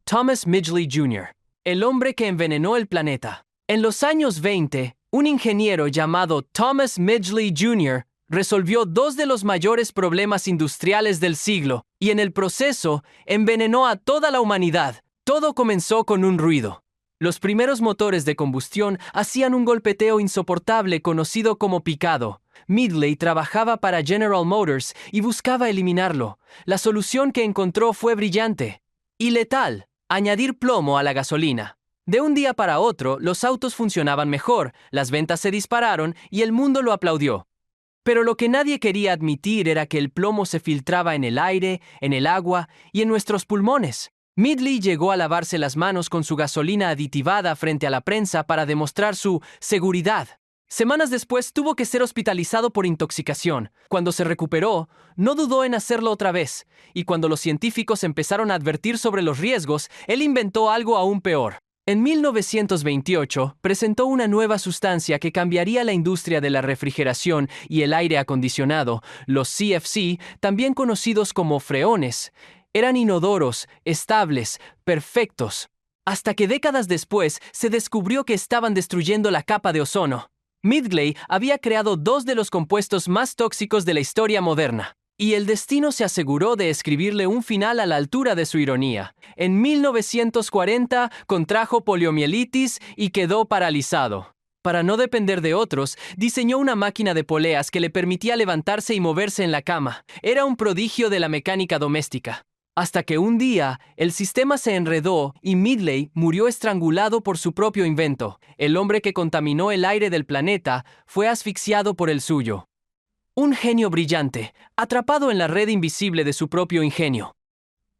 Thomas Midgley Jr., el hombre que envenenó el planeta. En los años 20, un ingeniero llamado Thomas Midgley Jr. resolvió dos de los mayores problemas industriales del siglo y en el proceso envenenó a toda la humanidad. Todo comenzó con un ruido. Los primeros motores de combustión hacían un golpeteo insoportable conocido como picado. Midgley trabajaba para General Motors y buscaba eliminarlo. La solución que encontró fue brillante y letal: añadir plomo a la gasolina. De un día para otro, los autos funcionaban mejor, las ventas se dispararon y el mundo lo aplaudió. Pero lo que nadie quería admitir era que el plomo se filtraba en el aire, en el agua y en nuestros pulmones. Midgley llegó a lavarse las manos con su gasolina aditivada frente a la prensa para demostrar su seguridad. Semanas después tuvo que ser hospitalizado por intoxicación. Cuando se recuperó, no dudó en hacerlo otra vez, y cuando los científicos empezaron a advertir sobre los riesgos, él inventó algo aún peor. En 1928, presentó una nueva sustancia que cambiaría la industria de la refrigeración y el aire acondicionado. Los CFC, también conocidos como freones, eran inodoros, estables, perfectos. Hasta que décadas después se descubrió que estaban destruyendo la capa de ozono. Midgley había creado dos de los compuestos más tóxicos de la historia moderna, y el destino se aseguró de escribirle un final a la altura de su ironía. En 1940 contrajo poliomielitis y quedó paralizado. Para no depender de otros, diseñó una máquina de poleas que le permitía levantarse y moverse en la cama. Era un prodigio de la mecánica doméstica. Hasta que un día, el sistema se enredó y Midgley murió estrangulado por su propio invento. El hombre que contaminó el aire del planeta fue asfixiado por el suyo. Un genio brillante, atrapado en la red invisible de su propio ingenio.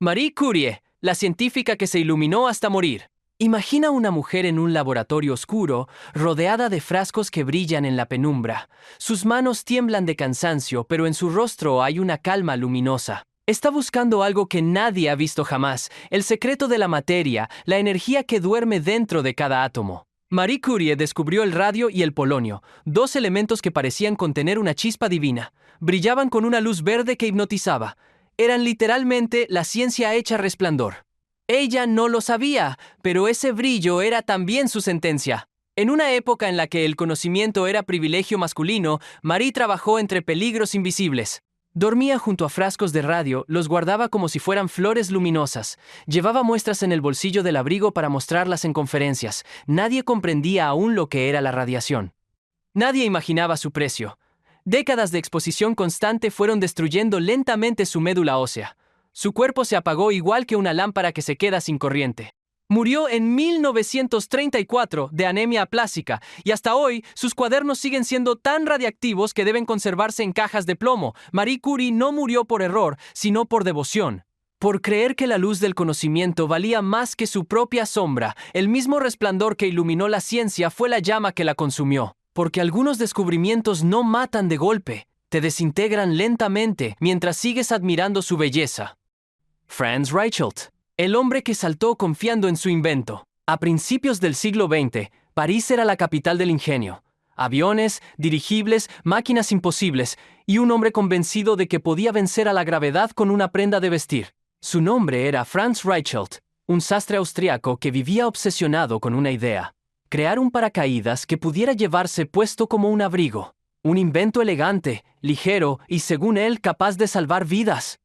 Marie Curie, la científica que se iluminó hasta morir. Imagina una mujer en un laboratorio oscuro, rodeada de frascos que brillan en la penumbra. Sus manos tiemblan de cansancio, pero en su rostro hay una calma luminosa. Está buscando algo que nadie ha visto jamás: el secreto de la materia, la energía que duerme dentro de cada átomo. Marie Curie descubrió el radio y el polonio, dos elementos que parecían contener una chispa divina. Brillaban con una luz verde que hipnotizaba. Eran literalmente la ciencia hecha resplandor. Ella no lo sabía, pero ese brillo era también su sentencia. En una época en la que el conocimiento era privilegio masculino, Marie trabajó entre peligros invisibles. Dormía junto a frascos de radio, los guardaba como si fueran flores luminosas. Llevaba muestras en el bolsillo del abrigo para mostrarlas en conferencias. Nadie comprendía aún lo que era la radiación. Nadie imaginaba su precio. Décadas de exposición constante fueron destruyendo lentamente su médula ósea. Su cuerpo se apagó igual que una lámpara que se queda sin corriente. Murió en 1934 de anemia aplásica y hasta hoy sus cuadernos siguen siendo tan radiactivos que deben conservarse en cajas de plomo. Marie Curie no murió por error, sino por devoción. Por creer que la luz del conocimiento valía más que su propia sombra. El mismo resplandor que iluminó la ciencia fue la llama que la consumió. Porque algunos descubrimientos no matan de golpe, te desintegran lentamente mientras sigues admirando su belleza. Franz Reichelt, el hombre que saltó confiando en su invento. A principios del siglo XX, París era la capital del ingenio. Aviones, dirigibles, máquinas imposibles, y un hombre convencido de que podía vencer a la gravedad con una prenda de vestir. Su nombre era Franz Reichelt, un sastre austriaco que vivía obsesionado con una idea: crear un paracaídas que pudiera llevarse puesto como un abrigo. Un invento elegante, ligero y, según él, capaz de salvar vidas.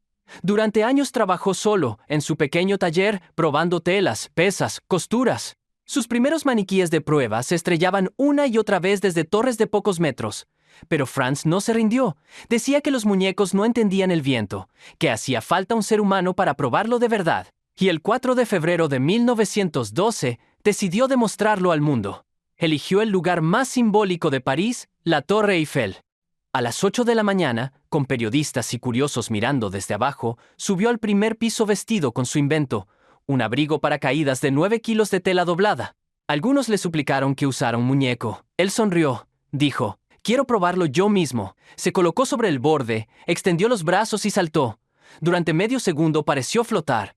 Durante años trabajó solo, en su pequeño taller, probando telas, pesas, costuras. Sus primeros maniquíes de prueba se estrellaban una y otra vez desde torres de pocos metros. Pero Franz no se rindió. Decía que los muñecos no entendían el viento, que hacía falta un ser humano para probarlo de verdad. Y el 4 de febrero de 1912 decidió demostrarlo al mundo. Eligió el lugar más simbólico de París, la Torre Eiffel. A las 8 de la mañana, con periodistas y curiosos mirando desde abajo, subió al primer piso vestido con su invento, un abrigo paracaídas de 9 kilos de tela doblada. Algunos le suplicaron que usara un muñeco. Él sonrió. Dijo: «Quiero probarlo yo mismo». Se colocó sobre el borde, extendió los brazos y saltó. Durante medio segundo pareció flotar.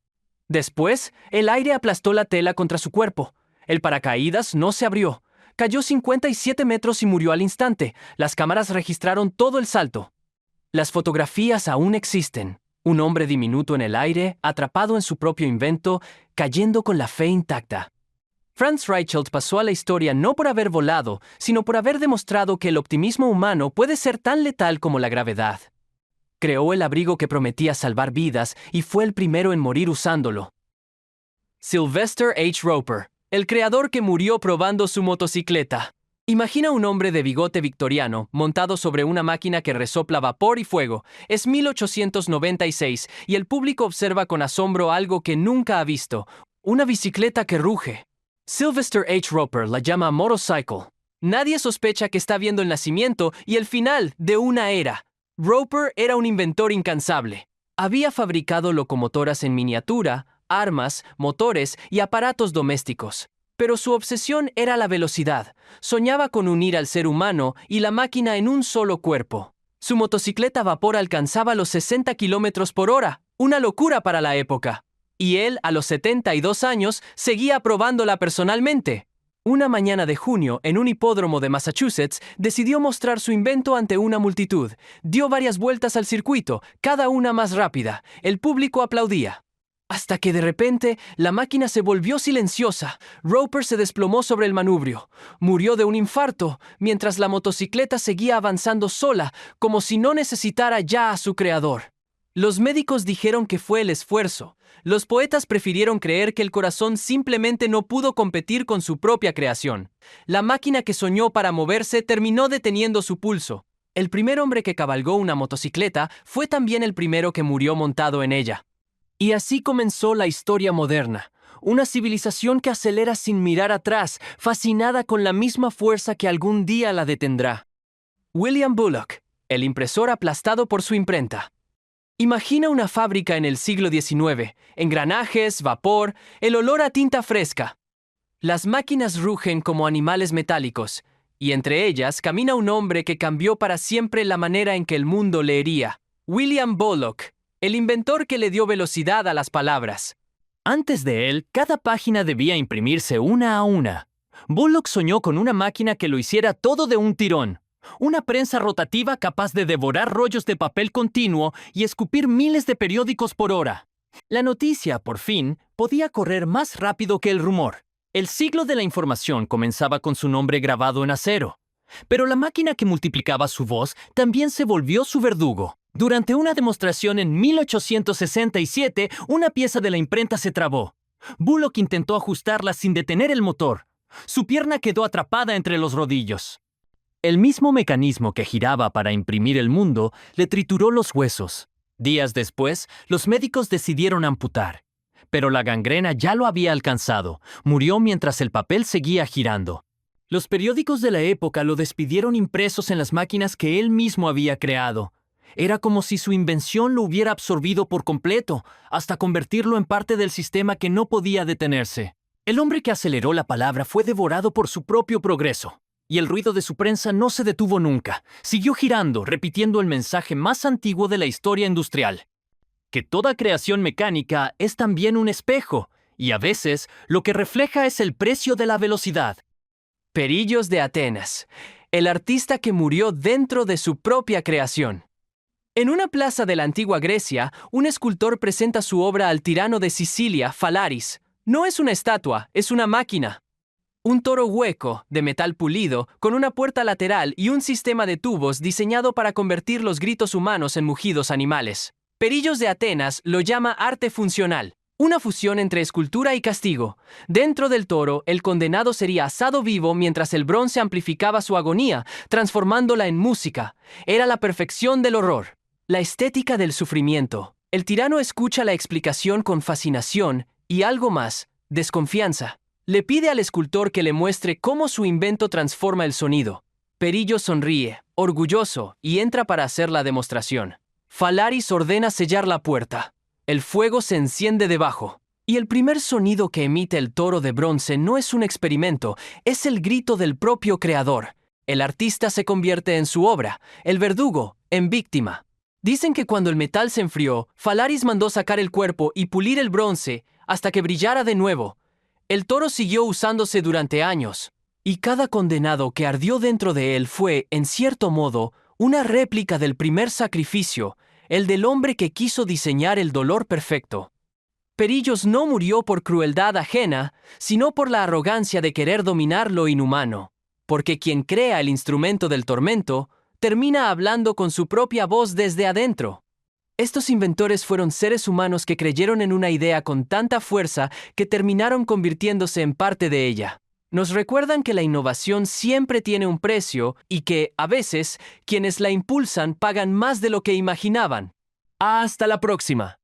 Después, el aire aplastó la tela contra su cuerpo. El paracaídas no se abrió. Cayó 57 metros y murió al instante. Las cámaras registraron todo el salto. Las fotografías aún existen. Un hombre diminuto en el aire, atrapado en su propio invento, cayendo con la fe intacta. Franz Reichelt pasó a la historia no por haber volado, sino por haber demostrado que el optimismo humano puede ser tan letal como la gravedad. Creó el abrigo que prometía salvar vidas y fue el primero en morir usándolo. Sylvester H. Roper, el creador que murió probando su motocicleta. Imagina un hombre de bigote victoriano montado sobre una máquina que resopla vapor y fuego. Es 1896 y el público observa con asombro algo que nunca ha visto: una bicicleta que ruge. Sylvester H. Roper la llama motorcycle. Nadie sospecha que está viendo el nacimiento y el final de una era. Roper era un inventor incansable. Había fabricado locomotoras en miniatura, armas, motores y aparatos domésticos. Pero su obsesión era la velocidad. Soñaba con unir al ser humano y la máquina en un solo cuerpo. Su motocicleta a vapor alcanzaba los 60 kilómetros por hora, una locura para la época. Y él, a los 72 años, seguía probándola personalmente. Una mañana de junio, en un hipódromo de Massachusetts, decidió mostrar su invento ante una multitud. Dio varias vueltas al circuito, cada una más rápida. El público aplaudía. Hasta que de repente, la máquina se volvió silenciosa. Roper se desplomó sobre el manubrio. Murió de un infarto, mientras la motocicleta seguía avanzando sola, como si no necesitara ya a su creador. Los médicos dijeron que fue el esfuerzo. Los poetas prefirieron creer que el corazón simplemente no pudo competir con su propia creación. La máquina que soñó para moverse terminó deteniendo su pulso. El primer hombre que cabalgó una motocicleta fue también el primero que murió montado en ella. Y así comenzó la historia moderna, una civilización que acelera sin mirar atrás, fascinada con la misma fuerza que algún día la detendrá. William Bullock, el impresor aplastado por su imprenta. Imagina una fábrica en el siglo XIX, engranajes, vapor, el olor a tinta fresca. Las máquinas rugen como animales metálicos, y entre ellas camina un hombre que cambió para siempre la manera en que el mundo leería. William Bullock, el inventor que le dio velocidad a las palabras. Antes de él, cada página debía imprimirse una a una. Bullock soñó con una máquina que lo hiciera todo de un tirón. Una prensa rotativa capaz de devorar rollos de papel continuo y escupir miles de periódicos por hora. La noticia, por fin, podía correr más rápido que el rumor. El siglo de la información comenzaba con su nombre grabado en acero. Pero la máquina que multiplicaba su voz también se volvió su verdugo. Durante una demostración en 1867, una pieza de la imprenta se trabó. Bullock intentó ajustarla sin detener el motor. Su pierna quedó atrapada entre los rodillos. El mismo mecanismo que giraba para imprimir el mundo le trituró los huesos. Días después, los médicos decidieron amputar. Pero la gangrena ya lo había alcanzado. Murió mientras el papel seguía girando. Los periódicos de la época lo despidieron impresos en las máquinas que él mismo había creado. Era como si su invención lo hubiera absorbido por completo, hasta convertirlo en parte del sistema que no podía detenerse. El hombre que aceleró la palabra fue devorado por su propio progreso. Y el ruido de su prensa no se detuvo nunca. Siguió girando, repitiendo el mensaje más antiguo de la historia industrial: que toda creación mecánica es también un espejo, y a veces lo que refleja es el precio de la velocidad. Perillos de Atenas, el artista que murió dentro de su propia creación. En una plaza de la antigua Grecia, un escultor presenta su obra al tirano de Sicilia, Falaris. No es una estatua, es una máquina. Un toro hueco, de metal pulido, con una puerta lateral y un sistema de tubos diseñado para convertir los gritos humanos en mugidos animales. Perillos de Atenas lo llama arte funcional, una fusión entre escultura y castigo. Dentro del toro, el condenado sería asado vivo mientras el bronce amplificaba su agonía, transformándola en música. Era la perfección del horror. La estética del sufrimiento. El tirano escucha la explicación con fascinación y algo más, desconfianza. Le pide al escultor que le muestre cómo su invento transforma el sonido. Perillo sonríe, orgulloso, y entra para hacer la demostración. Falaris ordena sellar la puerta. El fuego se enciende debajo. Y el primer sonido que emite el toro de bronce no es un experimento, es el grito del propio creador. El artista se convierte en su obra, el verdugo en víctima. Dicen que cuando el metal se enfrió, Falaris mandó sacar el cuerpo y pulir el bronce hasta que brillara de nuevo. El toro siguió usándose durante años, y cada condenado que ardió dentro de él fue, en cierto modo, una réplica del primer sacrificio, el del hombre que quiso diseñar el dolor perfecto. Perillos no murió por crueldad ajena, sino por la arrogancia de querer dominar lo inhumano, porque quien crea el instrumento del tormento termina hablando con su propia voz desde adentro. Estos inventores fueron seres humanos que creyeron en una idea con tanta fuerza que terminaron convirtiéndose en parte de ella. Nos recuerdan que la innovación siempre tiene un precio y que, a veces, quienes la impulsan pagan más de lo que imaginaban. Hasta la próxima.